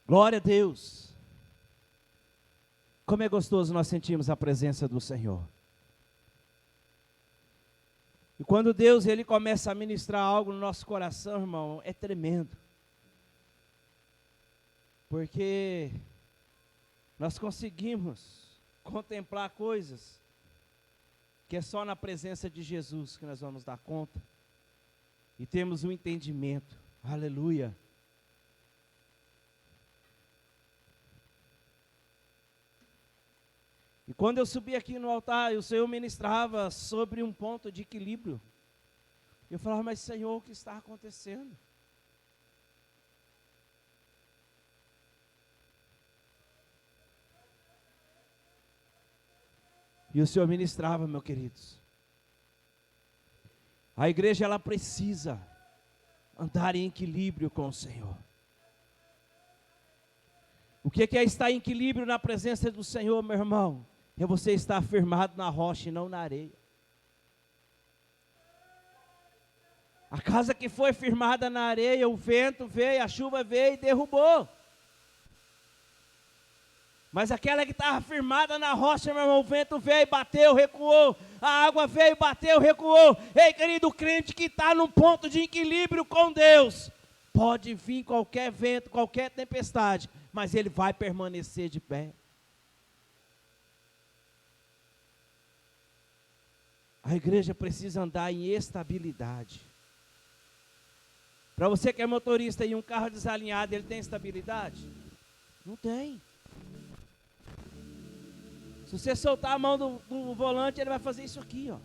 Glória a Deus. Como é gostoso nós sentimos a presença do Senhor. E quando Deus ele começa a ministrar algo no nosso coração, irmão, é tremendo. Porque nós conseguimos contemplar coisas que é só na presença de Jesus que nós vamos dar conta. E temos um entendimento. Aleluia. E quando eu subi aqui no altar, o Senhor ministrava sobre um ponto de equilíbrio. Eu falava, mas Senhor, o que está acontecendo? E o Senhor ministrava, meus queridos. A igreja, ela precisa andar em equilíbrio com o Senhor. O que é estar em equilíbrio na presença do Senhor, meu irmão? É você estar firmado na rocha e não na areia. A casa que foi firmada na areia, o vento veio, a chuva veio e derrubou. Mas aquela que estava firmada na rocha, meu irmão, o vento veio, bateu, recuou. A água veio, bateu, recuou. Ei, querido, o crente que está num ponto de equilíbrio com Deus, pode vir qualquer vento, qualquer tempestade, mas ele vai permanecer de pé. A igreja precisa andar em estabilidade. Para você que é motorista e um carro desalinhado, ele tem estabilidade? Não tem. Se você soltar a mão do volante, ele vai fazer isso aqui, ó.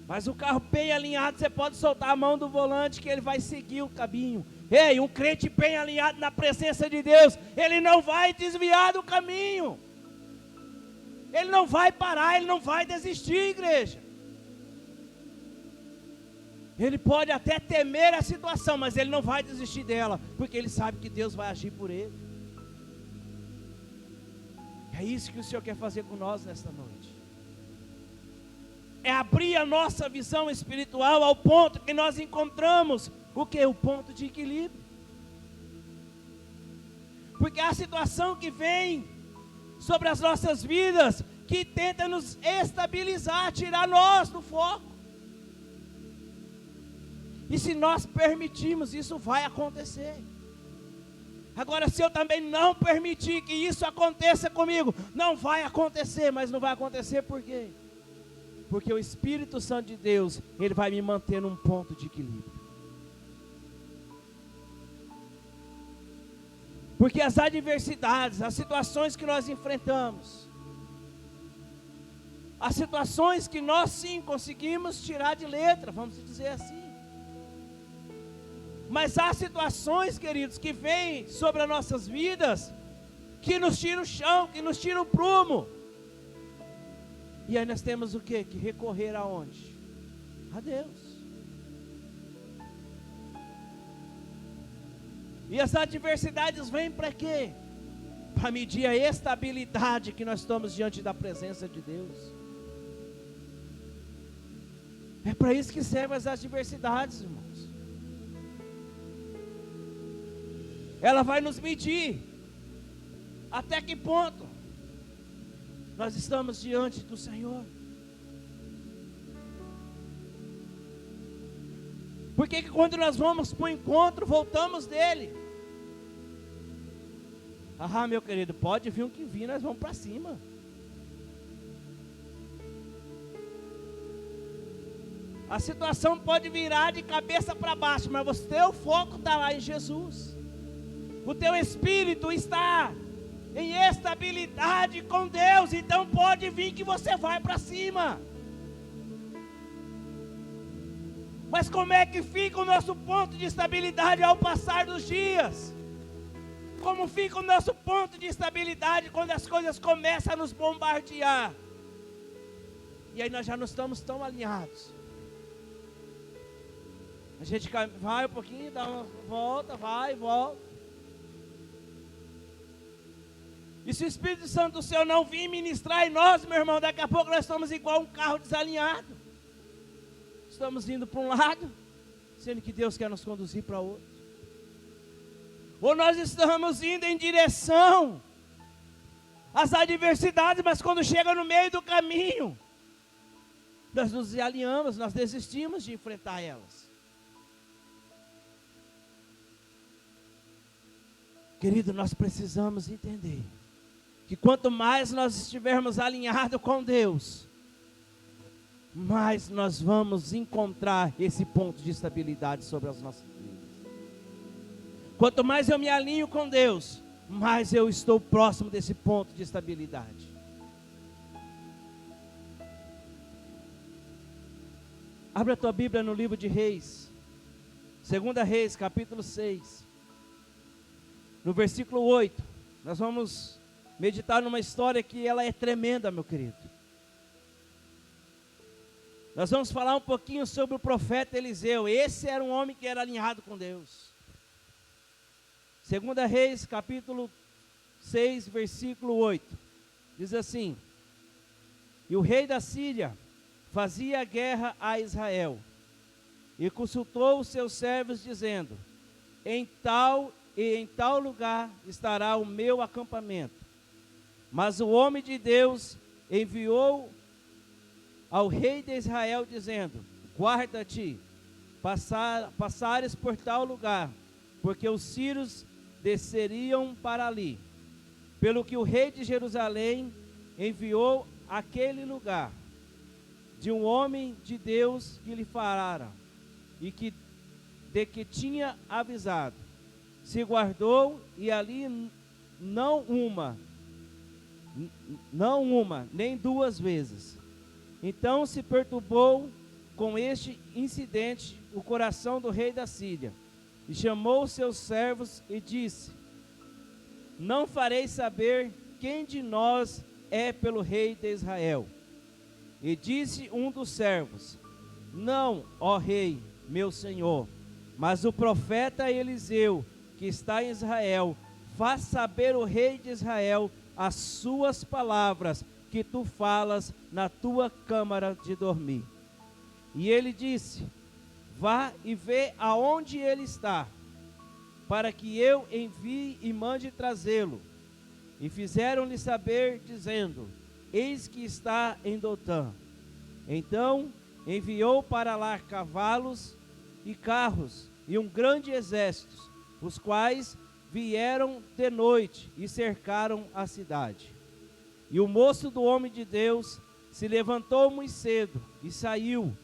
Mas o carro bem alinhado, você pode soltar a mão do volante que ele vai seguir o caminho. Ei, um crente bem alinhado na presença de Deus, ele não vai desviar do caminho. Ele não vai parar, ele não vai desistir, igreja. Ele pode até temer a situação, mas ele não vai desistir dela, porque ele sabe que Deus vai agir por ele. É isso que o Senhor quer fazer com nós nesta noite. É abrir a nossa visão espiritual ao ponto que nós encontramos o que? O ponto de equilíbrio. Porque a situação que vem sobre as nossas vidas, que tenta nos estabilizar, tirar nós do foco. E se nós permitirmos, isso vai acontecer. Agora, se eu também não permitir que isso aconteça comigo, não vai acontecer. Mas não vai acontecer por quê? Porque o Espírito Santo de Deus, ele vai me manter num ponto de equilíbrio. Porque as adversidades, as situações que nós enfrentamos, as situações que nós sim conseguimos tirar de letra, vamos dizer assim. Mas há situações, queridos, que vêm sobre as nossas vidas, que nos tiram o chão, que nos tiram o prumo. E aí nós temos o quê? Que recorrer aonde? A Deus. E as adversidades vêm para quê? Para medir a estabilidade que nós estamos diante da presença de Deus. É para isso que servem as adversidades, irmãos. Ela vai nos medir até que ponto nós estamos diante do Senhor. Porque que quando nós vamos para o encontro, voltamos dele. Ah, meu querido, pode vir o que vir, nós vamos para cima. A situação pode virar de cabeça para baixo, mas o teu foco está lá em Jesus. O teu espírito está em estabilidade com Deus, então pode vir que você vai para cima. Mas como é que fica o nosso ponto de estabilidade ao passar dos dias? Como fica o nosso ponto de estabilidade quando as coisas começam a nos bombardear? E aí nós já não estamos tão alinhados. A gente vai um pouquinho, dá uma volta, vai e volta. E se o Espírito Santo do Senhor não vir ministrar em nós, meu irmão, daqui a pouco nós estamos igual um carro desalinhado. Estamos indo para um lado, sendo que Deus quer nos conduzir para outro. Ou nós estamos indo em direção às adversidades, mas quando chega no meio do caminho, nós nos alinhamos, nós desistimos de enfrentar elas. Querido, nós precisamos entender que quanto mais nós estivermos alinhados com Deus, mais nós vamos encontrar esse ponto de estabilidade sobre as nossas vidas. Quanto mais eu me alinho com Deus, mais eu estou próximo desse ponto de estabilidade. Abra a tua Bíblia no livro de Reis, 2 Reis, capítulo 6. No versículo 8, nós vamos meditar numa história que ela é tremenda, meu querido. Nós vamos falar um pouquinho sobre o profeta Eliseu. Esse era um homem que era alinhado com Deus. 2 Reis, capítulo 6, versículo 8. Diz assim: E o rei da Síria fazia guerra a Israel, e consultou os seus servos, dizendo: em tal lugar estará o meu acampamento. Mas o homem de Deus enviou ao rei de Israel, dizendo: guarda-te, passares por tal lugar, porque os sírios desceriam para ali. Pelo que o rei de Jerusalém enviou àquele lugar de um homem de Deus que lhe falara, e de que tinha avisado. Se guardou, e ali não uma, nem duas vezes. Então se perturbou com este incidente o coração do rei da Síria, e chamou seus servos e disse: não farei saber quem de nós é pelo rei de Israel. E disse um dos servos: não, ó rei, meu senhor, mas o profeta Eliseu, que está em Israel, faz saber o rei de Israel as suas palavras que tu falas na tua câmara de dormir. E ele disse: vá e vê aonde ele está, para que eu envie e mande trazê-lo. E fizeram-lhe saber, dizendo: eis que está em Dotã. Então enviou para lá cavalos e carros e um grande exército, os quais vieram de noite e cercaram a cidade. E o moço do homem de Deus se levantou muito cedo e saiu,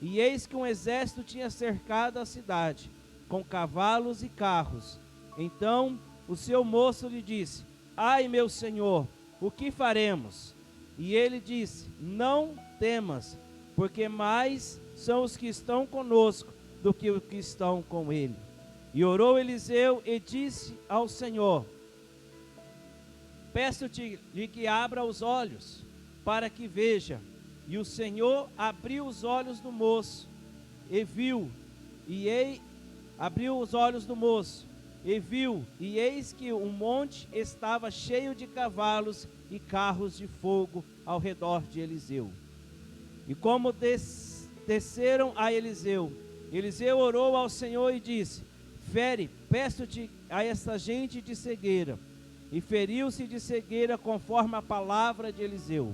e eis que um exército tinha cercado a cidade, com cavalos e carros. Então o seu moço lhe disse: ai, meu senhor, o que faremos? E ele disse: não temas, porque mais são os que estão conosco do que os que estão com ele. E orou Eliseu e disse ao Senhor: peço-te que abra os olhos, para que veja. E o Senhor abriu os olhos do moço, e viu, abriu os olhos do moço, e viu, e eis que o monte estava cheio de cavalos e carros de fogo ao redor de Eliseu. E como desceram a Eliseu, Eliseu orou ao Senhor e disse: fere, peço-te a esta gente de cegueira. E feriu-se de cegueira conforme a palavra de Eliseu.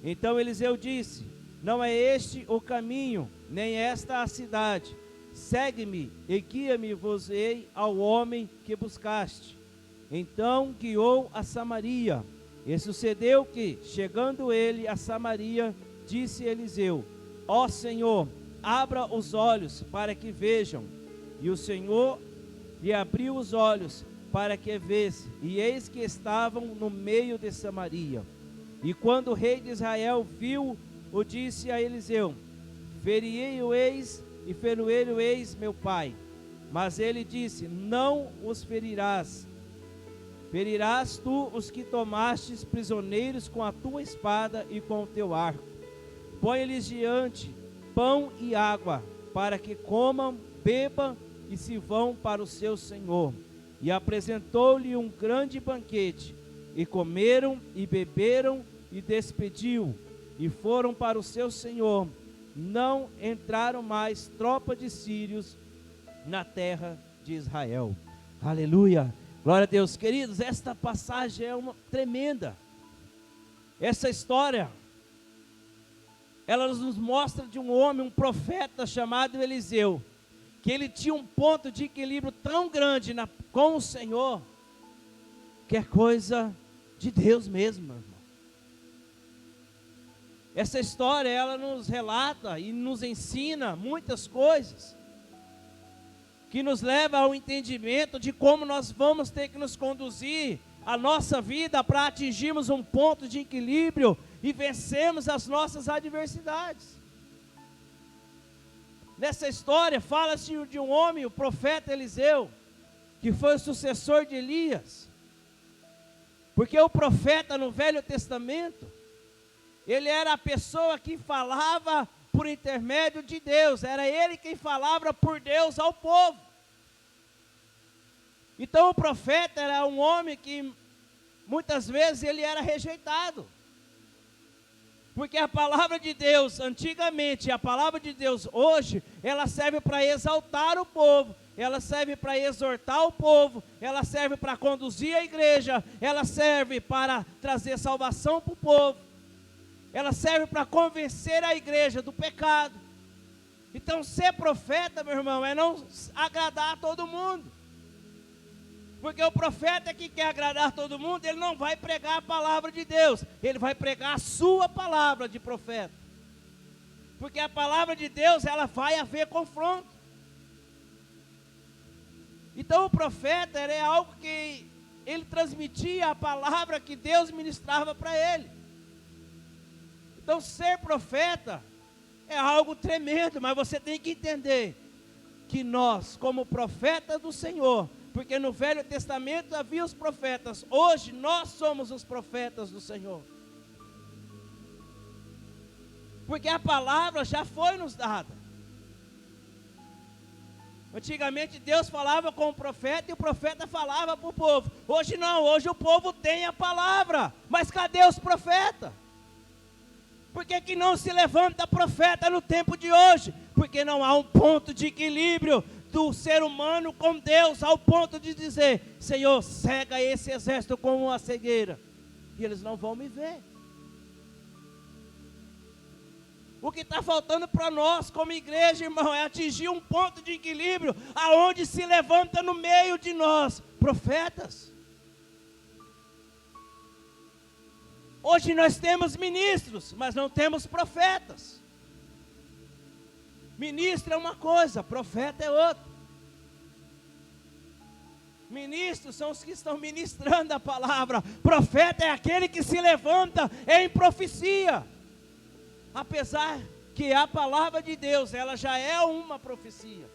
Então Eliseu disse: não é este o caminho, nem esta a cidade. Segue-me e guia-me-vos-ei ao homem que buscaste. Então guiou a Samaria. E sucedeu que, chegando ele a Samaria, disse Eliseu: ó Senhor, abra os olhos para que vejam. E o Senhor lhe abriu os olhos para que visse, e eis que estavam no meio de Samaria. E quando o rei de Israel viu, o disse a Eliseu: feri-o eis e feroei-o eis, meu pai. Mas ele disse: não os ferirás. Ferirás tu os que tomastes prisioneiros com a tua espada e com o teu arco. Põe-lhes diante pão e água, para que comam, bebam e se vão para o seu senhor. E apresentou-lhe um grande banquete, e comeram e beberam, e despediu, e foram para o seu senhor. Não entraram mais tropa de sírios na terra de Israel. Aleluia. Glória a Deus. Queridos, esta passagem é uma tremenda. Essa história, ela nos mostra de um homem, um profeta chamado Eliseu, que ele tinha um ponto de equilíbrio tão grande com o Senhor, que é coisa de Deus mesmo, meu irmão. Essa história, ela nos relata e nos ensina muitas coisas, que nos leva ao entendimento de como nós vamos ter que nos conduzir a nossa vida para atingirmos um ponto de equilíbrio e vencermos as nossas adversidades. Nessa história fala-se de um homem, o profeta Eliseu, que foi o sucessor de Elias. Porque o profeta no Velho Testamento, ele era a pessoa que falava por intermédio de Deus, era ele quem falava por Deus ao povo. Então o profeta era um homem que muitas vezes ele era rejeitado. Porque a palavra de Deus antigamente, a palavra de Deus hoje, ela serve para exaltar o povo, ela serve para exortar o povo, ela serve para conduzir a igreja, ela serve para trazer salvação para o povo. Ela serve para convencer a igreja do pecado. Então ser profeta, meu irmão, é não agradar a todo mundo. Porque o profeta que quer agradar todo mundo, ele não vai pregar a palavra de Deus, ele vai pregar a sua palavra de profeta. Porque a palavra de Deus, ela vai haver confronto. Então o profeta era algo que ele transmitia a palavra que Deus ministrava para ele. Então ser profeta é algo tremendo, mas você tem que entender que nós, como profeta do Senhor, porque no Velho Testamento havia os profetas, hoje nós somos os profetas do Senhor. Porque a palavra já foi nos dada. Antigamente Deus falava com o profeta e o profeta falava para o povo. Hoje não, hoje o povo tem a palavra, mas cadê os profetas? Por que não se levanta profeta no tempo de hoje? Porque não há um ponto de equilíbrio do ser humano com Deus, ao ponto de dizer: Senhor, cega esse exército com uma cegueira, e eles não vão me ver. O que está faltando para nós como igreja, irmão, é atingir um ponto de equilíbrio, aonde se levanta no meio de nós profetas. Hoje nós temos ministros, mas não temos profetas. Ministro é uma coisa, profeta é outra. Ministros são os que estão ministrando a palavra. Profeta é aquele que se levanta em profecia. Apesar que a palavra de Deus, ela já é uma profecia.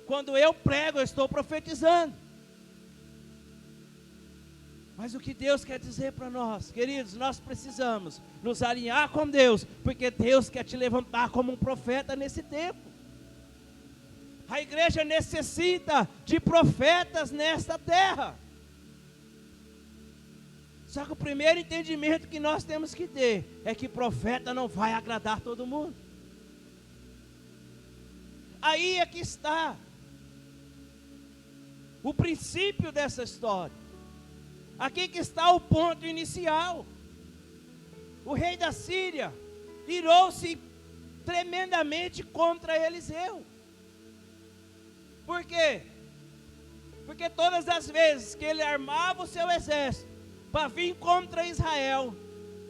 Quando eu prego, eu estou profetizando. Mas o que Deus quer dizer para nós, queridos, nós precisamos nos alinhar com Deus, porque Deus quer te levantar como um profeta nesse tempo. A igreja necessita de profetas nesta terra. Só que o primeiro entendimento que nós temos que ter é que profeta não vai agradar todo mundo. Aí é que está o princípio dessa história. Aqui que está o ponto inicial. O rei da Síria irou-se tremendamente contra Eliseu. Por quê? Porque todas as vezes que ele armava o seu exército para vir contra Israel,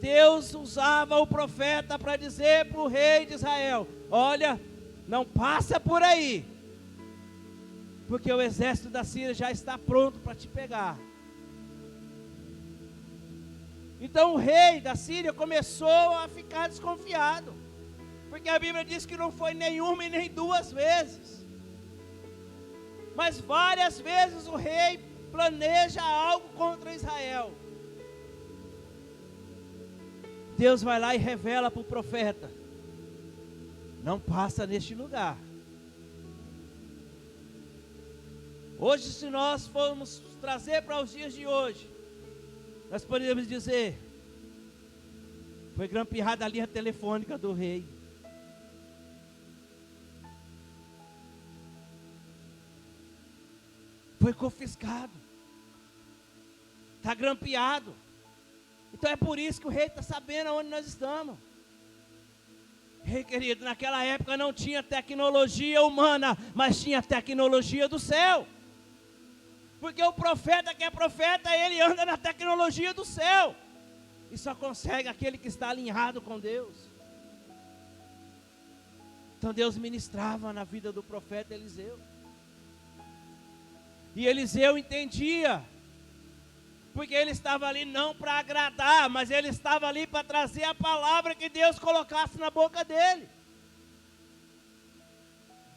Deus usava o profeta para dizer para o rei de Israel: olha, não passa por aí, porque o exército da Síria já está pronto para te pegar. Então o rei da Síria começou a ficar desconfiado, porque a Bíblia diz que não foi nenhuma e nem duas vezes, mas várias vezes o rei planeja algo contra Israel. Deus vai lá e revela para o profeta: não passa neste lugar. Hoje, se nós formos trazer para os dias de hoje, nós podemos dizer: foi grampeada a linha telefônica do rei. Foi confiscado. Está grampeado. Então é por isso que o rei está sabendo onde nós estamos. Rei querido, naquela época não tinha tecnologia humana, mas tinha tecnologia do céu. Porque o profeta que é profeta, ele anda na tecnologia do céu. E só consegue aquele que está alinhado com Deus. Então Deus ministrava na vida do profeta Eliseu. E Eliseu entendia. Porque ele estava ali não para agradar, mas ele estava ali para trazer a palavra que Deus colocasse na boca dele.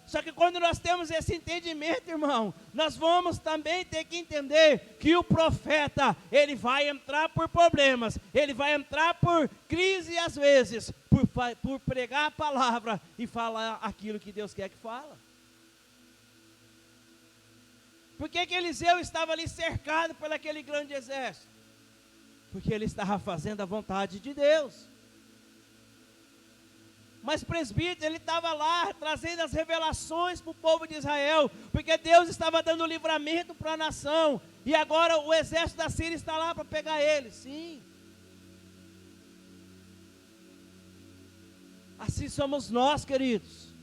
Só que quando nós temos esse entendimento, irmão, nós vamos também ter que entender que o profeta, ele vai entrar por problemas, ele vai entrar por crise às vezes, por pregar a palavra e falar aquilo que Deus quer que fala. Por que Eliseu estava ali cercado por aquele grande exército? Porque ele estava fazendo a vontade de Deus. Mas presbítero, ele estava lá trazendo as revelações para o povo de Israel, porque Deus estava dando livramento para a nação, e agora o exército da Síria está lá para pegar ele. Sim. Assim somos nós, queridos.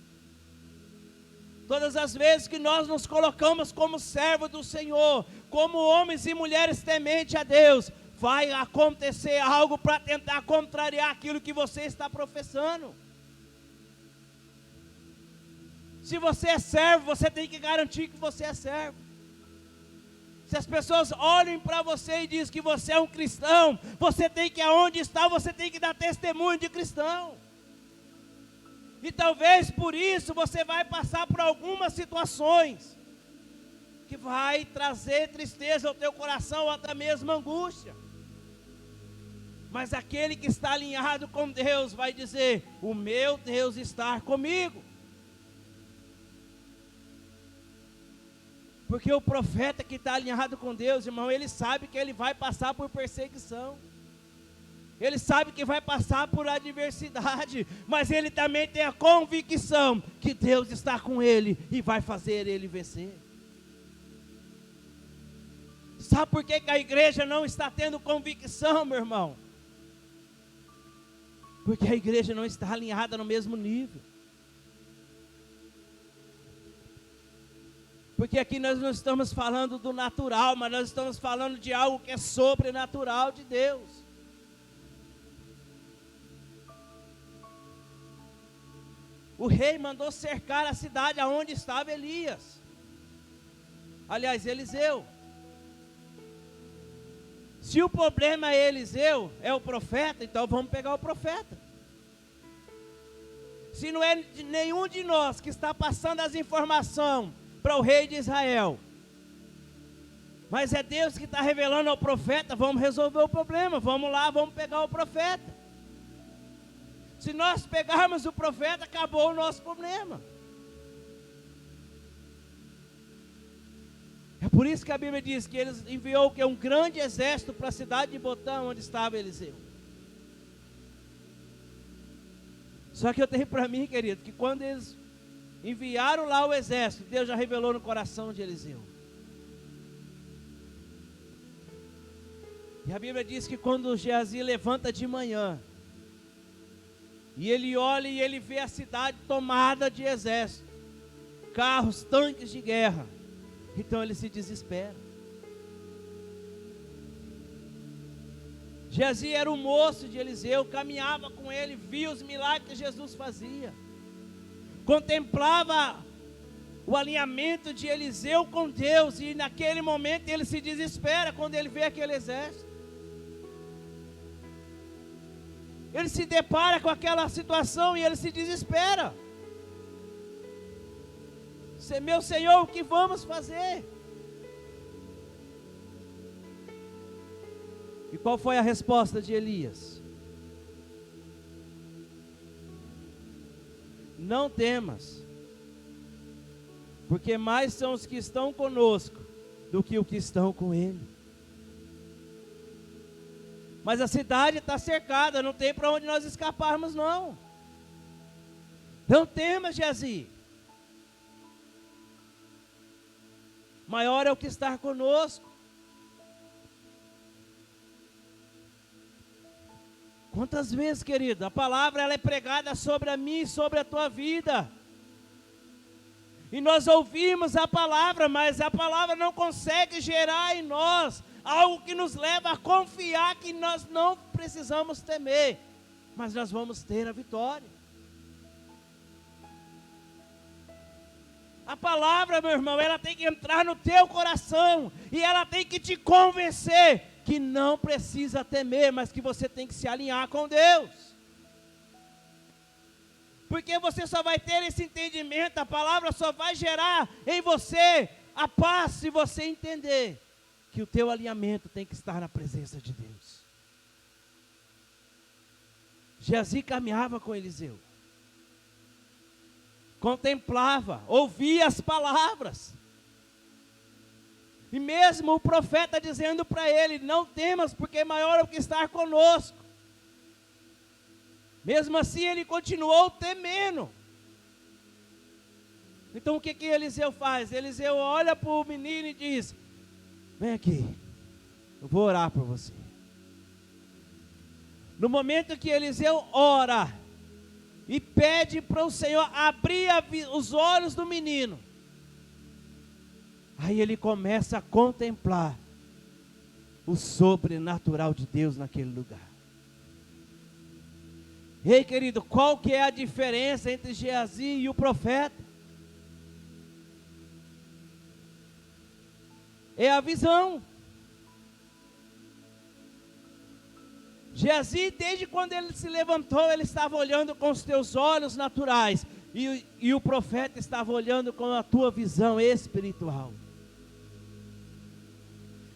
Todas as vezes que nós nos colocamos como servo do Senhor, como homens e mulheres tementes a Deus, vai acontecer algo para tentar contrariar aquilo que você está professando. Se você é servo, você tem que garantir que você é servo. Se as pessoas olham para você e dizem que você é um cristão, você tem que, aonde está, você tem que dar testemunho de cristão. E talvez por isso você vai passar por algumas situações que vai trazer tristeza ao teu coração, ou até mesmo angústia. Mas aquele que está alinhado com Deus vai dizer: o meu Deus está comigo. Porque o profeta que está alinhado com Deus, irmão, ele sabe que ele vai passar por perseguição. Ele sabe que vai passar por adversidade, mas ele também tem a convicção que Deus está com ele e vai fazer ele vencer. Sabe por que a igreja não está tendo convicção, meu irmão? Porque a igreja não está alinhada no mesmo nível. Porque aqui nós não estamos falando do natural, mas nós estamos falando de algo que é sobrenatural de Deus. O rei mandou cercar a cidade aonde estava Elias. Aliás, Eliseu. Se o problema é Eliseu, é o profeta, então vamos pegar o profeta. Se não é nenhum de nós que está passando as informações para o rei de Israel, mas é Deus que está revelando ao profeta, vamos resolver o problema, vamos lá, vamos pegar o profeta. Se nós pegarmos o profeta, acabou o nosso problema. É por isso que a Bíblia diz que ele enviou um grande exército para a cidade de Botã, onde estava Eliseu. Só que eu tenho para mim, querido, que quando eles enviaram lá o exército, Deus já revelou no coração de Eliseu. E a Bíblia diz que quando Geazi levanta de manhã, e ele olha e ele vê a cidade tomada de exército, carros, tanques de guerra, então ele se desespera. Geazi era o moço de Eliseu, caminhava com ele, via os milagres que Jesus fazia, contemplava o alinhamento de Eliseu com Deus, e naquele momento ele se desespera quando ele vê aquele exército. Ele se depara com aquela situação e ele se desespera. Meu Senhor, o que vamos fazer? E qual foi a resposta de Elias? Não temas, porque mais são os que estão conosco do que os que estão com ele. Mas a cidade está cercada, não tem para onde nós escaparmos não. Não temas, Geazi. maior é o que está conosco. Quantas vezes, querido, a palavra ela é pregada sobre a mim e sobre a tua vida. E nós ouvimos a palavra, mas a palavra não consegue gerar em nós algo que nos leva a confiar que nós não precisamos temer, mas nós vamos ter a vitória. A palavra, meu irmão, ela tem que entrar no teu coração e ela tem que te convencer que não precisa temer, mas que você tem que se alinhar com Deus. Porque você só vai ter esse entendimento, a palavra só vai gerar em você a paz se você entender que o teu alinhamento tem que estar na presença de Deus. Geazi caminhava com Eliseu, contemplava, ouvia as palavras, e mesmo o profeta dizendo para ele, não temas, porque maior é o que está conosco, mesmo assim ele continuou temendo. Então o que Eliseu faz? Eliseu olha para o menino e diz, vem aqui, eu vou orar por você. No momento que Eliseu ora e pede para o Senhor abrir os olhos do menino, aí ele começa a contemplar o sobrenatural de Deus naquele lugar. Ei, querido, qual que é a diferença entre Geazi e o profeta? É a visão. Geazi, desde quando ele se levantou, ele estava olhando com os teus olhos naturais, e o profeta estava olhando com a tua visão espiritual.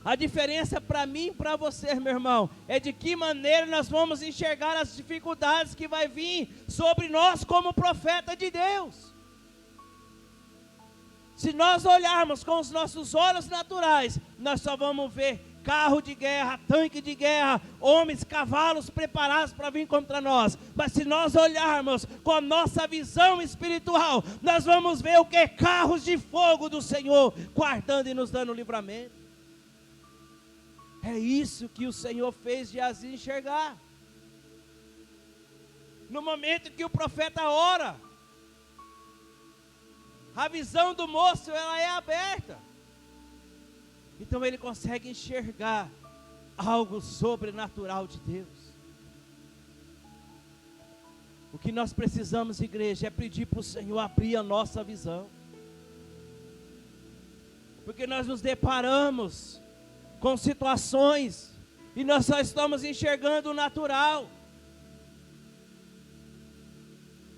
A diferença para mim e para você, meu irmão, é de que maneira nós vamos enxergar as dificuldades que vai vir sobre nós como profeta de Deus. Se nós olharmos com os nossos olhos naturais, nós só vamos ver carro de guerra, tanque de guerra, homens, cavalos preparados para vir contra nós. Mas se nós olharmos com a nossa visão espiritual, nós vamos ver o que? Carros de fogo do Senhor, guardando e nos dando livramento. É isso que o Senhor fez Geazi enxergar. No momento que o profeta ora, a visão do moço ela é aberta. Então ele consegue enxergar algo sobrenatural de Deus. O que nós precisamos, igreja, é pedir para o Senhor abrir a nossa visão. Porque nós nos deparamos com situações e nós só estamos enxergando o natural.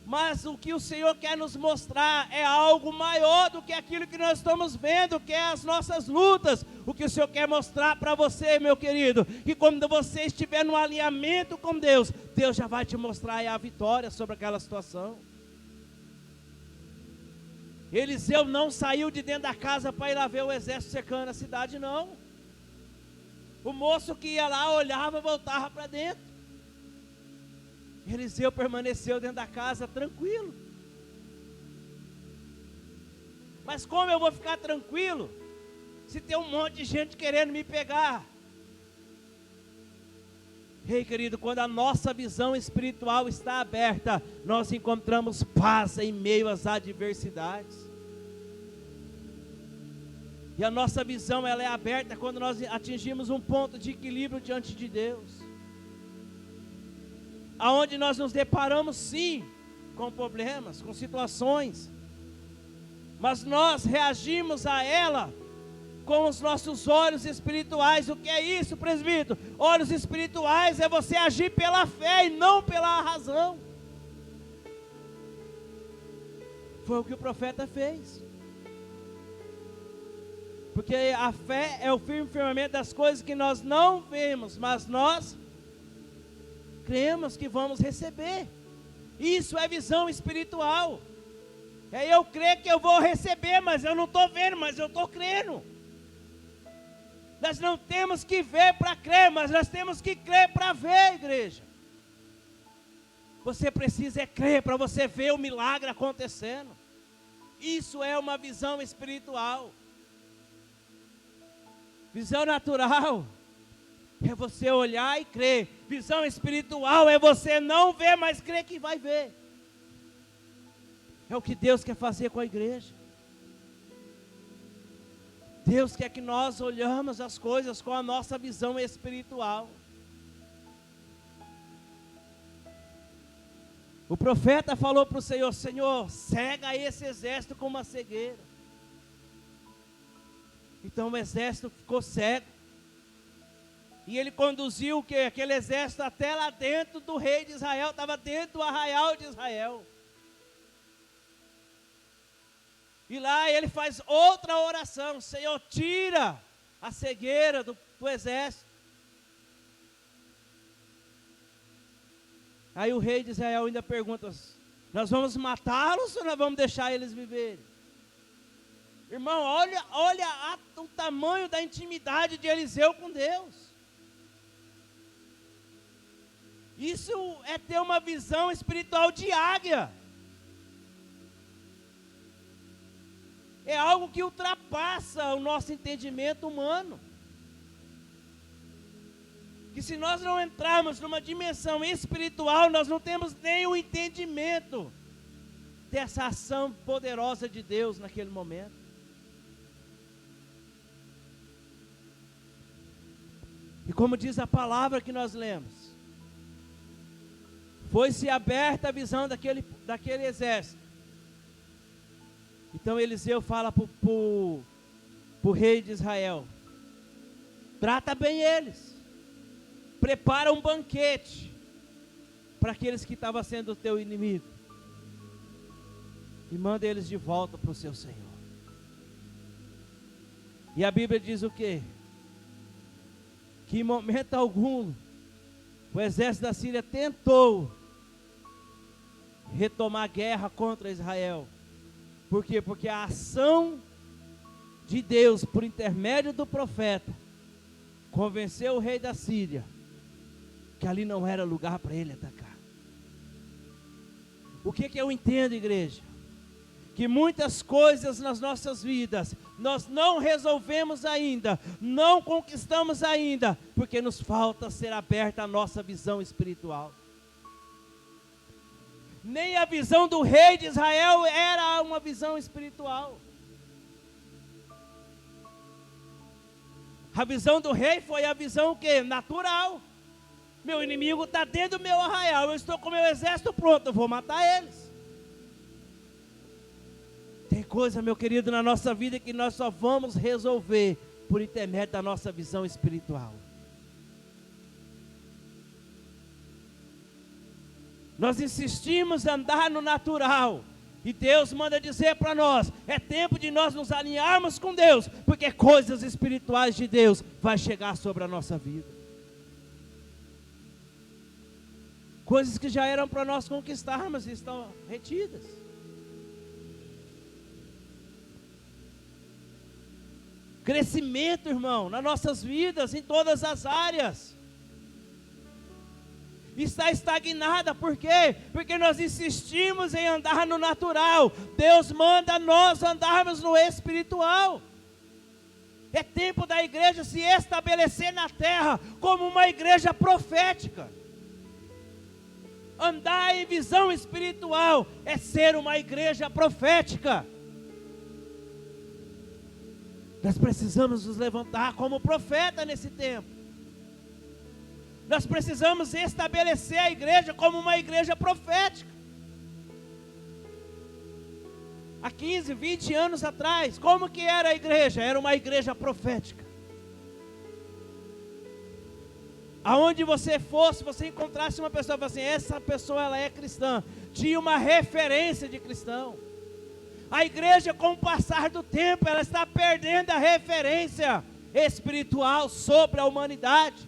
Mas o que o Senhor quer nos mostrar é algo maior do que aquilo que nós estamos vendo, que é as nossas lutas. O que o Senhor quer mostrar para você, meu querido, que quando você estiver no alinhamento com Deus, Deus já vai te mostrar a vitória sobre aquela situação. Eliseu não saiu de dentro da casa para ir lá ver o exército cercando a cidade, não. O moço que ia lá, olhava, voltava para dentro. Eliseu permaneceu dentro da casa tranquilo. Mas como eu vou ficar tranquilo se tem um monte de gente querendo me pegar? Ei, querido, quando a nossa visão espiritual está aberta, nós encontramos paz em meio às adversidades. E a nossa visão ela é aberta quando nós atingimos um ponto de equilíbrio diante de Deus. Aonde nós nos deparamos sim com problemas, com situações, mas nós reagimos a ela com os nossos olhos espirituais. O que é isso, presbítero? Olhos espirituais é você agir pela fé e não pela razão. Foi o que o profeta fez. Porque a fé é o firme firmamento das coisas que nós não vemos, mas nós cremos que vamos receber. Isso é visão espiritual. É eu crer que eu vou receber, mas eu não estou vendo, mas eu estou crendo. Nós não temos que ver para crer, mas nós temos que crer para ver, igreja. Você precisa crer para você ver o milagre acontecendo. Isso é uma visão espiritual. Visão natural é você olhar e crer. Visão espiritual é você não ver, mas crer que vai ver. É o que Deus quer fazer com a igreja. Deus quer que nós olhamos as coisas com a nossa visão espiritual. O profeta falou para o Senhor: Senhor, cega esse exército com uma cegueira. Então o exército ficou cego. E ele conduziu o quê? Aquele exército até lá dentro do rei de Israel, estava dentro do arraial de Israel. E lá ele faz outra oração: Senhor, tira a cegueira do exército. Aí o rei de Israel ainda pergunta: nós vamos matá-los ou nós vamos deixar eles viverem? Irmão, olha o tamanho da intimidade de Eliseu com Deus. Isso é ter uma visão espiritual de águia. É algo que ultrapassa o nosso entendimento humano. Que se nós não entrarmos numa dimensão espiritual, nós não temos nem o entendimento dessa ação poderosa de Deus naquele momento. E como diz a palavra que nós lemos, foi-se aberta a visão daquele exército. Então Eliseu fala para o rei de Israel: trata bem eles, prepara um banquete para aqueles que estavam sendo o teu inimigo, e manda eles de volta para o seu Senhor. E a Bíblia diz o quê? Que em momento algum o exército da Síria tentou retomar a guerra contra Israel. Por quê? Porque a ação de Deus, por intermédio do profeta, convenceu o rei da Síria que ali não era lugar para ele atacar. O que eu entendo, igreja? Que muitas coisas nas nossas vidas nós não resolvemos ainda, não conquistamos ainda, porque nos falta ser aberta a nossa visão espiritual. Nem a visão do rei de Israel era uma visão espiritual. A visão do rei foi a visão o quê? Natural. Meu inimigo está dentro do meu arraial, eu estou com o meu exército pronto, eu vou matar eles. Tem coisa, meu querido, na nossa vida que nós só vamos resolver por intermédio da nossa visão espiritual. Nós insistimos em andar no natural, e Deus manda dizer para nós: é tempo de nós nos alinharmos com Deus, porque coisas espirituais de Deus vai chegar sobre a nossa vida. Coisas que já eram para nós conquistarmos e estão retidas. Crescimento, irmão, nas nossas vidas, em todas as áreas. Está estagnada, por quê? Porque nós insistimos em andar no natural. Deus manda nós andarmos no espiritual. É tempo da igreja se estabelecer na terra como uma igreja profética. Andar em visão espiritual é ser uma igreja profética. Nós precisamos nos levantar como profeta nesse tempo. Nós precisamos estabelecer a igreja como uma igreja profética. Há 15, 20 anos atrás, como que era a igreja? Era uma igreja profética. Aonde você fosse, você encontrasse uma pessoa e falasse assim: essa pessoa ela é cristã. Tinha uma referência de cristão. A igreja, com o passar do tempo, ela está perdendo a referência espiritual sobre a humanidade.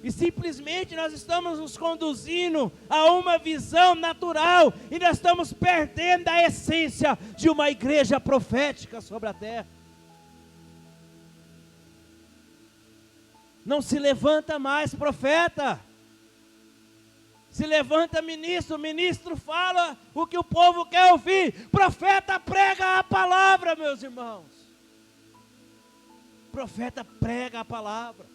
E simplesmente nós estamos nos conduzindo a uma visão natural, e nós estamos perdendo a essência de uma igreja profética sobre a terra. Não se levanta mais profeta, se levanta ministro, o ministro fala o que o povo quer ouvir, profeta prega a palavra, meus irmãos. Profeta prega a palavra.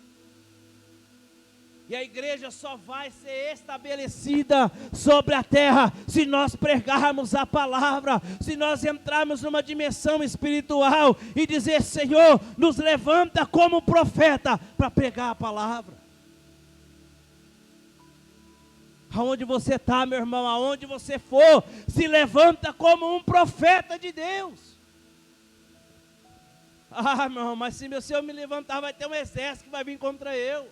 E a igreja só vai ser estabelecida sobre a terra se nós pregarmos a palavra, se nós entrarmos numa dimensão espiritual e dizer: Senhor, nos levanta como profeta para pregar a palavra. Aonde você está, meu irmão, aonde você for, se levanta como um profeta de Deus. Ah, meu irmão, mas se eu me levantar, vai ter um exército que vai vir contra eu.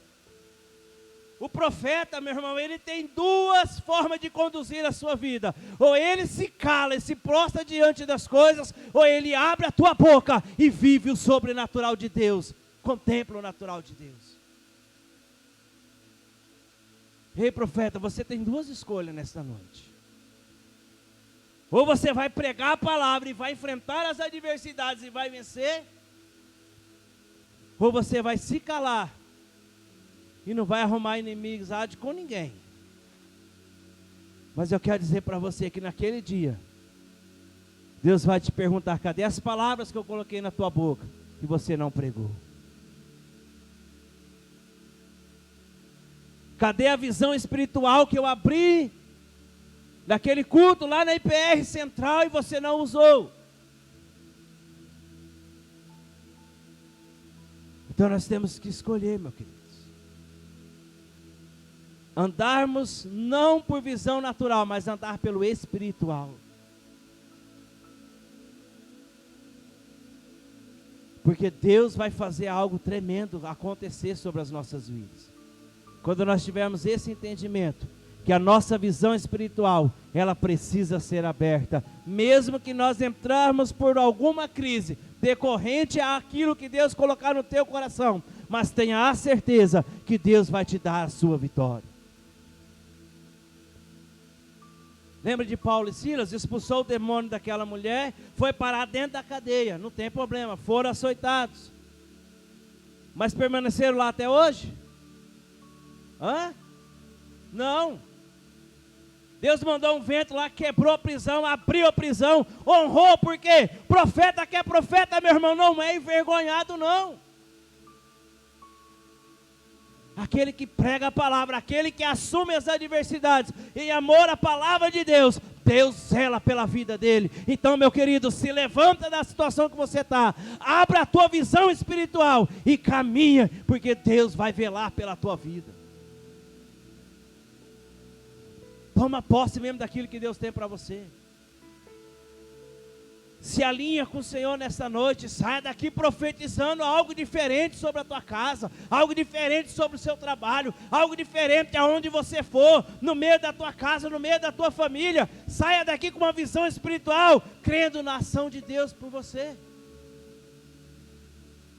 O profeta, meu irmão, ele tem duas formas de conduzir a sua vida. Ou ele se cala e se prostra diante das coisas, ou ele abre a tua boca e vive o sobrenatural de Deus, contempla o natural de Deus. Ei, profeta, você tem duas escolhas nesta noite. Ou você vai pregar a palavra e vai enfrentar as adversidades e vai vencer, ou você vai se calar e não vai arrumar inimizade com ninguém. Mas eu quero dizer para você que naquele dia, Deus vai te perguntar: cadê as palavras que eu coloquei na tua boca e você não pregou? Cadê a visão espiritual que eu abri naquele culto lá na IPR Central e você não usou? Então nós temos que escolher, meu queridos. Andarmos não por visão natural, mas andar pelo espiritual. Porque Deus vai fazer algo tremendo acontecer sobre as nossas vidas. Quando nós tivermos esse entendimento, que a nossa visão espiritual, ela precisa ser aberta. Mesmo que nós entrarmos por alguma crise, decorrente àquilo que Deus colocar no teu coração, mas tenha a certeza que Deus vai te dar a sua vitória. Lembra de Paulo e Silas? Expulsou o demônio daquela mulher, foi parar dentro da cadeia, não tem problema, foram açoitados. Mas permaneceram lá até hoje? Hã? Não. Deus mandou um vento lá, quebrou a prisão, abriu a prisão, honrou, porque profeta que é profeta, meu irmão, não é envergonhado não. Aquele que prega a palavra, aquele que assume as adversidades em amor à palavra de Deus, Deus zela pela vida dele. Então, meu querido, se levanta da situação que você está, abra a tua visão espiritual e caminha, porque Deus vai velar pela tua vida. Toma posse mesmo daquilo que Deus tem para você. Se alinha com o Senhor nessa noite, saia daqui profetizando algo diferente sobre a tua casa, algo diferente sobre o seu trabalho, algo diferente aonde você for, no meio da tua casa, no meio da tua família. Saia daqui com uma visão espiritual, crendo na ação de Deus por você,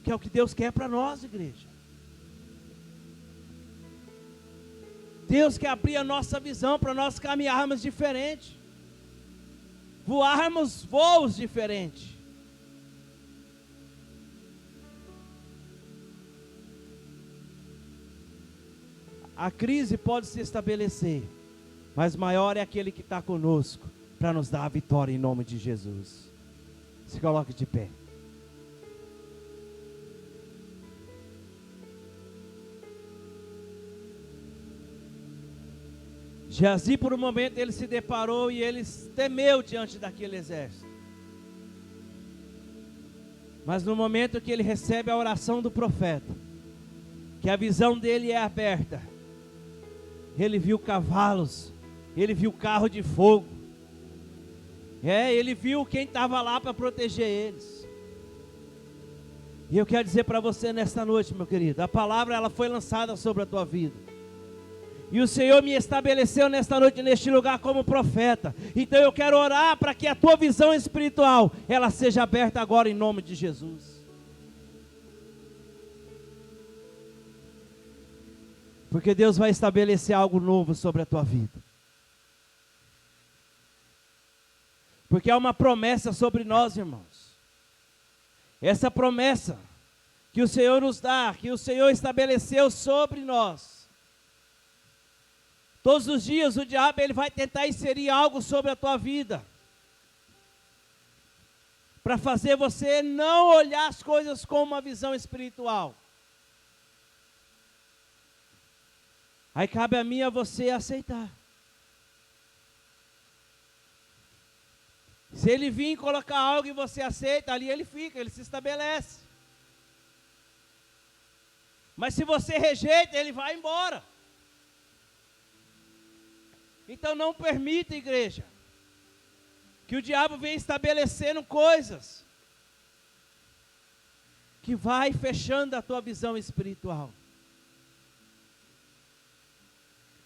que é o que Deus quer para nós, igreja. Deus quer abrir a nossa visão para nós caminharmos diferente, voarmos voos diferentes. A crise pode se estabelecer, mas maior é aquele que está conosco para nos dar a vitória em nome de Jesus. Se coloque de pé. Geazi, por um momento, ele se deparou e ele temeu diante daquele exército. Mas no momento que ele recebe a oração do profeta, que a visão dele é aberta, ele viu cavalos, ele viu carro de fogo, ele viu quem estava lá para proteger eles. E eu quero dizer para você nesta noite, meu querido, a palavra ela foi lançada sobre a tua vida. E o Senhor me estabeleceu nesta noite, neste lugar, como profeta. Então eu quero orar para que a tua visão espiritual, ela seja aberta agora em nome de Jesus. Porque Deus vai estabelecer algo novo sobre a tua vida. Porque há uma promessa sobre nós, irmãos. Essa promessa que o Senhor nos dá, que o Senhor estabeleceu sobre nós. Todos os dias o diabo ele vai tentar inserir algo sobre a tua vida. para fazer você não olhar as coisas com uma visão espiritual. Aí cabe a mim e a você aceitar. Se ele vir colocar algo e você aceita, ali ele fica, ele se estabelece. Mas se você rejeita, ele vai embora. Então não permita, igreja, que o diabo venha estabelecendo coisas que vai fechando a tua visão espiritual.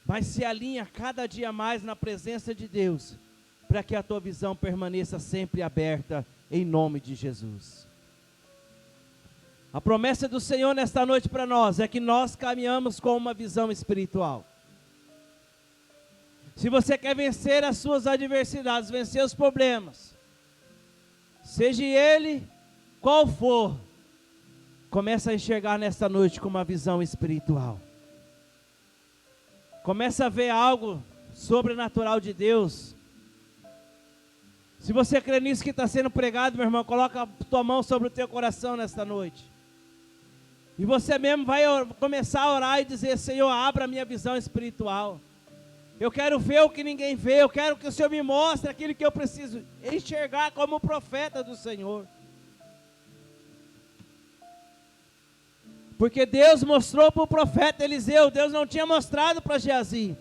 Mas se alinha cada dia mais na presença de Deus, para que a tua visão permaneça sempre aberta, em nome de Jesus. A promessa do Senhor nesta noite para nós é que nós caminhamos com uma visão espiritual. Se você quer vencer as suas adversidades, vencer os problemas, seja ele qual for, começa a enxergar nesta noite com uma visão espiritual. Começa a ver algo sobrenatural de Deus. Se você crê nisso que está sendo pregado, meu irmão, coloca a tua mão sobre o teu coração nesta noite. E você mesmo vai começar a orar e dizer: Senhor, abra a minha visão espiritual. Eu quero ver o que ninguém vê. Eu quero que o Senhor me mostre aquilo que eu preciso enxergar como profeta do Senhor. Porque Deus mostrou para o profeta Eliseu, Deus não tinha mostrado para Geazi.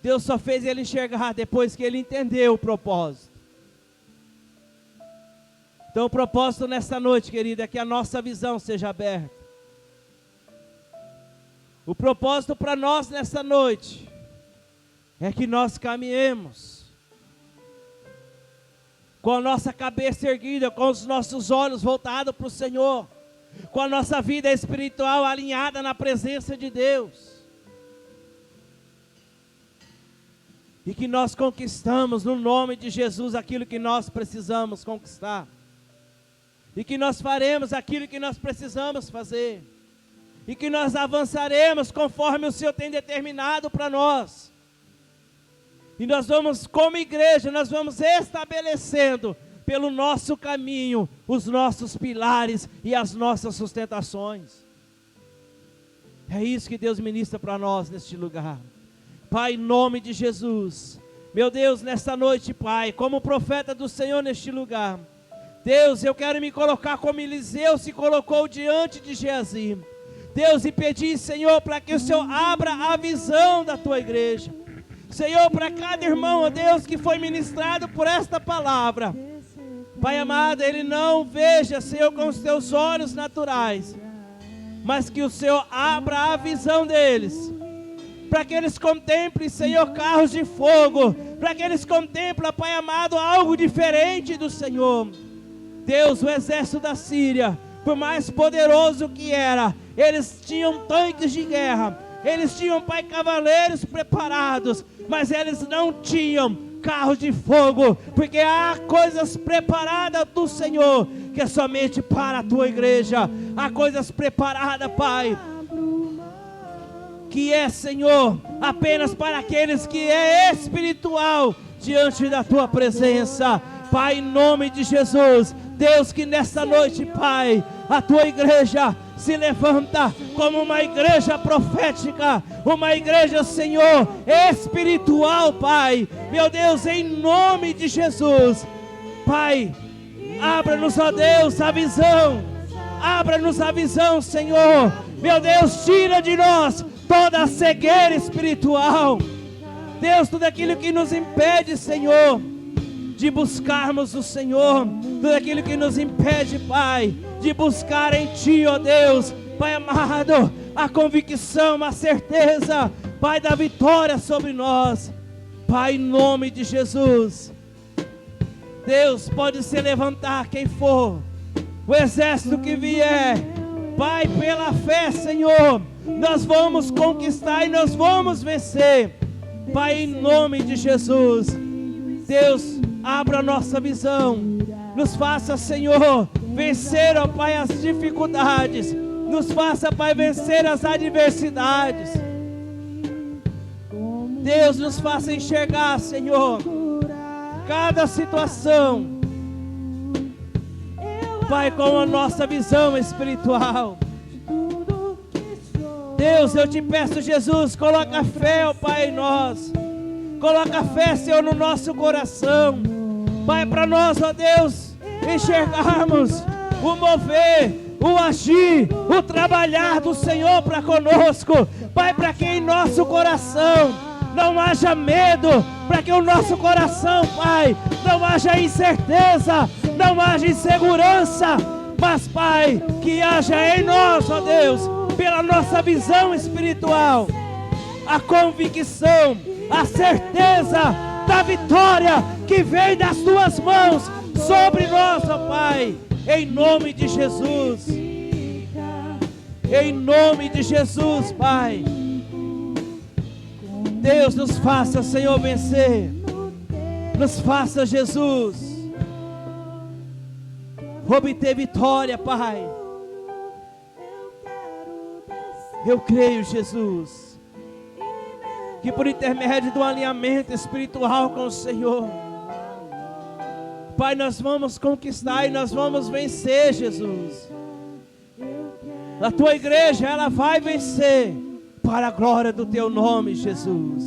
Deus só fez ele enxergar depois que ele entendeu o propósito. Então o propósito nesta noite, querida, é que a nossa visão seja aberta. O propósito para nós nesta noite é que nós caminhemos com a nossa cabeça erguida, com os nossos olhos voltados para o Senhor, com a nossa vida espiritual alinhada na presença de Deus. E que nós conquistamos no nome de Jesus aquilo que nós precisamos conquistar. E que nós faremos aquilo que nós precisamos fazer. E que nós avançaremos conforme o Senhor tem determinado para nós. E nós vamos, como igreja, nós vamos estabelecendo pelo nosso caminho os nossos pilares e as nossas sustentações. É isso que Deus ministra para nós neste lugar. Pai, em nome de Jesus, meu Deus, nesta noite, Pai, como profeta do Senhor neste lugar, Deus, eu quero me colocar como Eliseu se colocou diante de Geazi. Deus, e pedir, Senhor, para que o Senhor abra a visão da tua igreja. Senhor, para cada irmão, ó Deus, que foi ministrado por esta palavra, Pai amado, ele não veja, Senhor, com os teus olhos naturais, mas que o Senhor abra a visão deles, para que eles contemplem, Senhor, carros de fogo, para que eles contemplem, Pai amado, algo diferente do Senhor. Deus, o exército da Síria, por mais poderoso que era, eles tinham tanques de guerra, eles tinham, Pai, cavaleiros preparados, mas eles não tinham carros de fogo, porque há coisas preparadas do Senhor, que é somente para a tua igreja. Há coisas preparadas, Pai, que é, Senhor, apenas para aqueles que é espiritual diante da tua presença. Pai, em nome de Jesus, Deus, que nesta noite, Pai, a tua igreja se levanta como uma igreja profética, uma igreja, Senhor, espiritual, Pai. Meu Deus, em nome de Jesus, Pai, abra-nos, ó Deus, a visão, abra-nos a visão, Senhor. Meu Deus, tira de nós toda a cegueira espiritual. Deus, tudo aquilo que nos impede, Senhor, de buscarmos o Senhor, tudo aquilo que nos impede, Pai, de buscar em Ti, ó Deus, Pai amado, a convicção, a certeza, Pai, da vitória sobre nós. Pai, em nome de Jesus, Deus, pode se levantar quem for, o exército que vier, Pai, pela fé, Senhor, nós vamos conquistar e nós vamos vencer. Pai, em nome de Jesus, Deus, abra a nossa visão, nos faça, Senhor, vencer, ó Pai, as dificuldades, nos faça, Pai, vencer as adversidades. Deus, nos faça enxergar, Senhor, cada situação, Pai, com a nossa visão espiritual. Deus, eu te peço, Jesus, coloca fé, ó Pai, em nós. Coloca fé, Senhor, no nosso coração. Pai, para nós, ó Deus, enxergarmos o mover, o agir, o trabalhar do Senhor para conosco. Pai, para que em nosso coração não haja medo, para que o nosso coração, Pai, não haja incerteza, não haja insegurança, mas, Pai, que haja em nós, ó Deus, pela nossa visão espiritual, a convicção, a certeza da vitória que vem das Tuas mãos sobre nós, ó Pai, em nome de Jesus, em nome de Jesus, Pai. Deus, nos faça, Senhor, vencer, nos faça, Jesus, obter vitória, Pai. Eu creio, Jesus, que por intermédio do alinhamento espiritual com o Senhor, Pai, nós vamos conquistar e nós vamos vencer, Jesus. A Tua igreja, ela vai vencer para a glória do Teu nome, Jesus.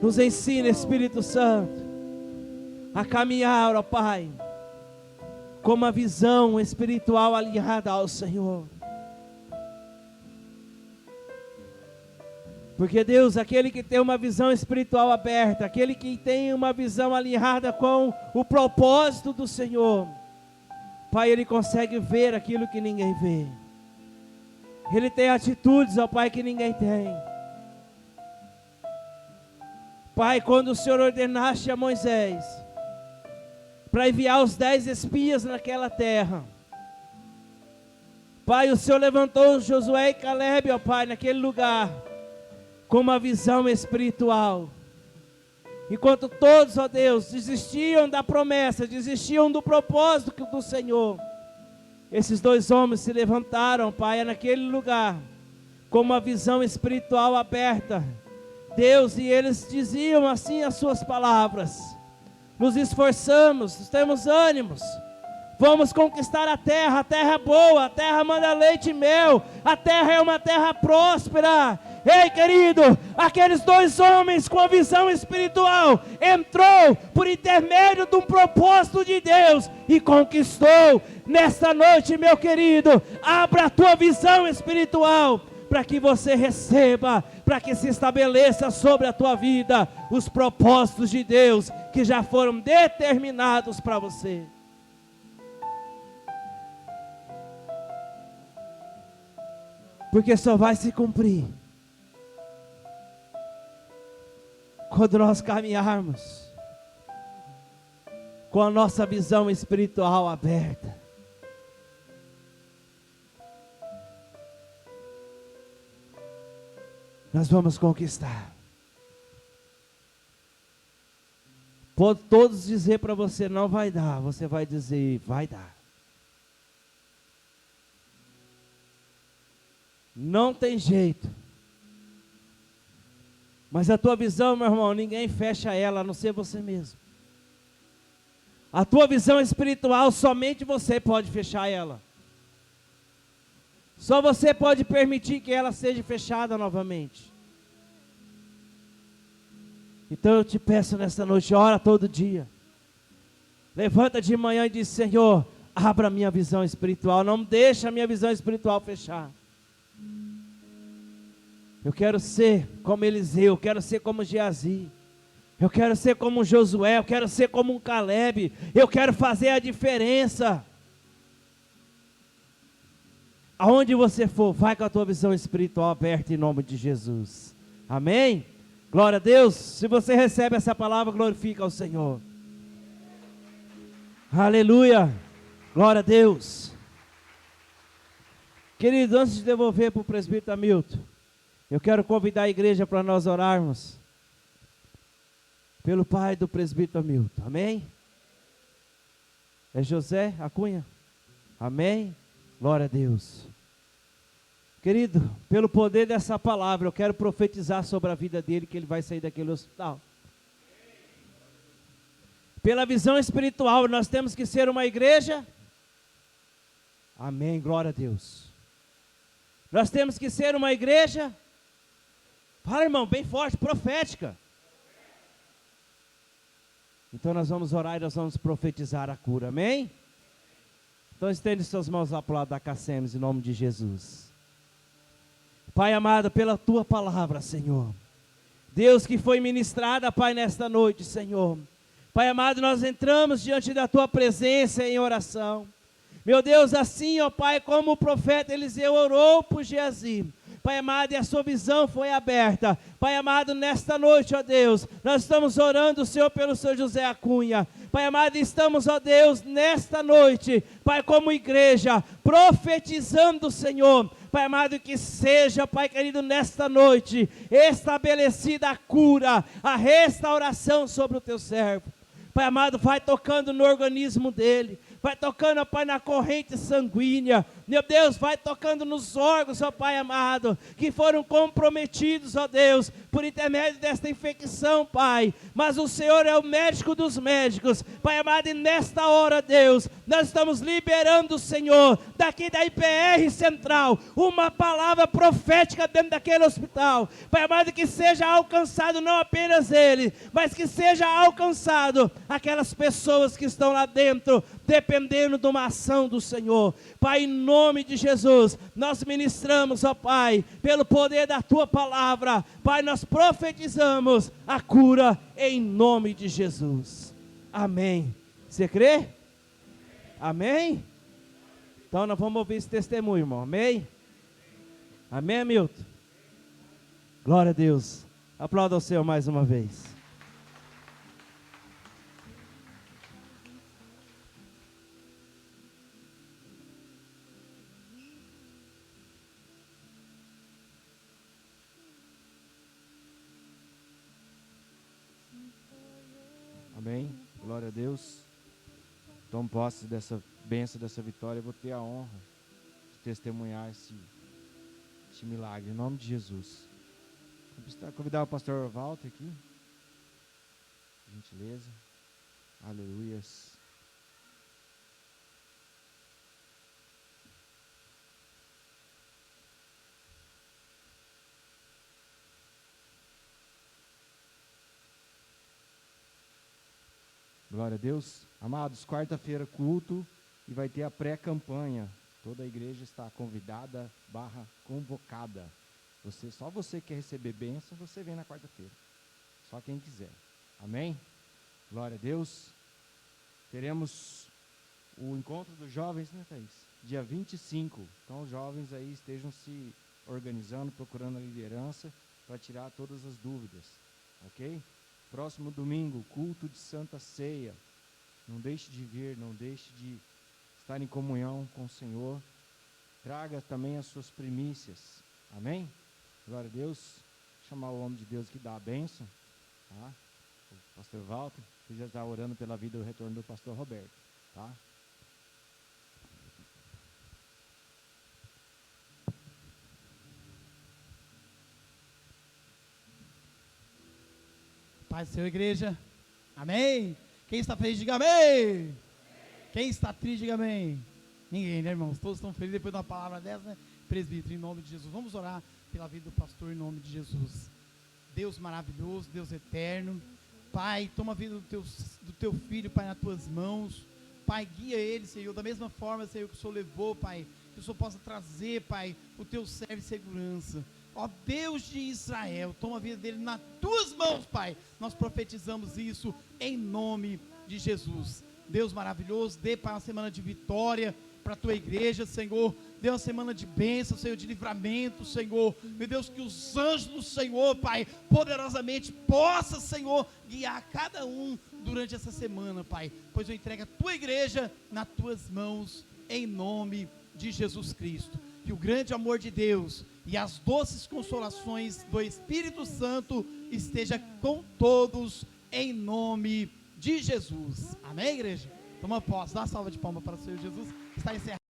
Nos ensina, Espírito Santo, a caminhar, ó Pai, com uma visão espiritual alinhada ao Senhor. Porque Deus, aquele que tem uma visão espiritual aberta, aquele que tem uma visão alinhada com o propósito do Senhor, Pai, ele consegue ver aquilo que ninguém vê. Ele tem atitudes, ó Pai, que ninguém tem. Pai, quando o Senhor ordenaste a Moisés para enviar os 10 espias naquela terra, Pai, o Senhor levantou Josué e Calebe, ó Pai, naquele lugar, com uma visão espiritual. Enquanto todos, ó Deus, desistiam da promessa, desistiam do propósito do Senhor, esses 2 homens se levantaram, Pai, naquele lugar, com uma visão espiritual aberta, Deus, e eles diziam assim as suas palavras: nos esforçamos, temos ânimos, vamos conquistar a terra é boa, a terra manda leite e mel, a terra é uma terra próspera. Ei, querido, aqueles 2 homens com a visão espiritual entrou por intermédio de um propósito de Deus e conquistou. Nesta noite, meu querido, abra a tua visão espiritual para que você receba, para que se estabeleça sobre a tua vida os propósitos de Deus que já foram determinados para você. Porque só vai se cumprir quando nós caminharmos com a nossa visão espiritual aberta. Nós vamos conquistar. Pode todos dizer para você, não vai dar, você vai dizer, vai dar. Não tem jeito. Mas a tua visão, meu irmão, ninguém fecha ela, a não ser você mesmo. A tua visão espiritual, somente você pode fechar ela. Só você pode permitir que ela seja fechada novamente. Então eu te peço nesta noite, ora todo dia. Levanta de manhã e diz, Senhor, abra a minha visão espiritual, não deixa a minha visão espiritual fechar. Eu quero ser como Eliseu, eu quero ser como Geazi, eu quero ser como Josué, eu quero ser como um Calebe, eu quero fazer a diferença. Aonde você for, vai com a tua visão espiritual aberta em nome de Jesus. Amém? Glória a Deus. Se você recebe essa palavra, glorifica ao Senhor. Aleluia. Glória a Deus. Querido, antes de devolver para o presbítero Hamilton, eu quero convidar a igreja para nós orarmos pelo pai do presbítero Hamilton. Amém? É José Acunha? Amém? Glória a Deus. Querido, pelo poder dessa palavra, eu quero profetizar sobre a vida dele, que ele vai sair daquele hospital. pela visão espiritual, nós temos que ser uma igreja. Amém, glória a Deus. Nós temos que ser uma igreja, fala irmão, bem forte, profética. Então nós vamos orar e nós vamos profetizar a cura, amém? Então estende suas mãos lá para o lado da Cassemos, em nome de Jesus. Pai amado, pela tua palavra, Senhor, Deus que foi ministrada, Pai, nesta noite, Senhor, Pai amado, nós entramos diante da tua presença em oração, meu Deus, assim, ó Pai, como o profeta Eliseu orou por Geazi, Pai amado, e a sua visão foi aberta. Pai amado, nesta noite, ó Deus, nós estamos orando, Senhor, pelo Senhor José Acunha. Pai amado, estamos, ó Deus, nesta noite, Pai, como igreja, profetizando, Senhor, Pai amado, que seja, Pai querido, nesta noite, estabelecida a cura, a restauração sobre o teu servo. Pai amado, vai tocando no organismo dele, vai tocando, ó Pai, na corrente sanguínea, meu Deus, vai tocando nos órgãos, ó Pai amado, que foram comprometidos, ó Deus, por intermédio desta infecção, Pai, mas o Senhor é o médico dos médicos, Pai amado, e nesta hora, Deus, nós estamos liberando, Senhor, daqui da IPR Central, uma palavra profética dentro daquele hospital, Pai amado, que seja alcançado não apenas ele, mas que seja alcançado aquelas pessoas que estão lá dentro, dependendo de uma ação do Senhor. Pai, em nome de Jesus, nós ministramos, ó Pai, pelo poder da tua palavra, Pai, nós profetizamos a cura em nome de Jesus. Amém. Você crê? Amém? Então nós vamos ouvir esse testemunho, irmão. Amém? Amém, Milton? Glória a Deus. Aplauda o Senhor mais uma vez. Amém, glória a Deus. Tomo posse dessa bênção, dessa vitória. Eu vou ter a honra de testemunhar esse milagre, em nome de Jesus. Vou convidar o pastor Walter aqui, por gentileza. Aleluias. Glória a Deus. Amados, quarta-feira culto e vai ter a pré-campanha. Toda a igreja está convidada, convocada. Só você que quer receber bênção, você vem na quarta-feira. Só quem quiser. Amém? Glória a Deus. Teremos o encontro dos jovens, né, Thaís? Dia 25. Então os jovens aí estejam se organizando, procurando a liderança para tirar todas as dúvidas. Ok? Próximo domingo, culto de Santa Ceia. Não deixe de vir, não deixe de estar em comunhão com o Senhor. Traga também as suas primícias. Amém? Glória a Deus. Vou chamar o homem de Deus que dá a bênção. Tá? O pastor Walter, que já está orando pela vida e o retorno do pastor Roberto. Tá? Paz do Senhor, igreja. Amém. Quem está feliz, diga amém. Quem está triste, diga amém. Ninguém, né, irmãos? Todos estão felizes depois de uma palavra dessa, né? Presbítero, em nome de Jesus. Vamos orar pela vida do pastor, em nome de Jesus. Deus maravilhoso, Deus eterno. Pai, toma a vida do teu filho, Pai, nas tuas mãos. Pai, guia ele, Senhor, da mesma forma, Senhor, que o Senhor levou, Pai, que o Senhor possa trazer, Pai, o teu servo em segurança. Ó Deus de Israel, toma a vida dele nas tuas mãos, Pai. Nós profetizamos isso em nome de Jesus. Deus maravilhoso, dê, Pai, uma semana de vitória para a tua igreja, Senhor. Dê uma semana de bênção, Senhor, de livramento, Senhor. Meu Deus, que os anjos do Senhor, Pai, poderosamente possa, Senhor, guiar cada um durante essa semana, Pai. Pois eu entrego a tua igreja nas tuas mãos, em nome de Jesus Cristo. Que o grande amor de Deus e as doces consolações do Espírito Santo esteja com todos, em nome de Jesus. Amém, igreja? Toma posse, dá uma salva de palmas para o Senhor Jesus. Está encerrado.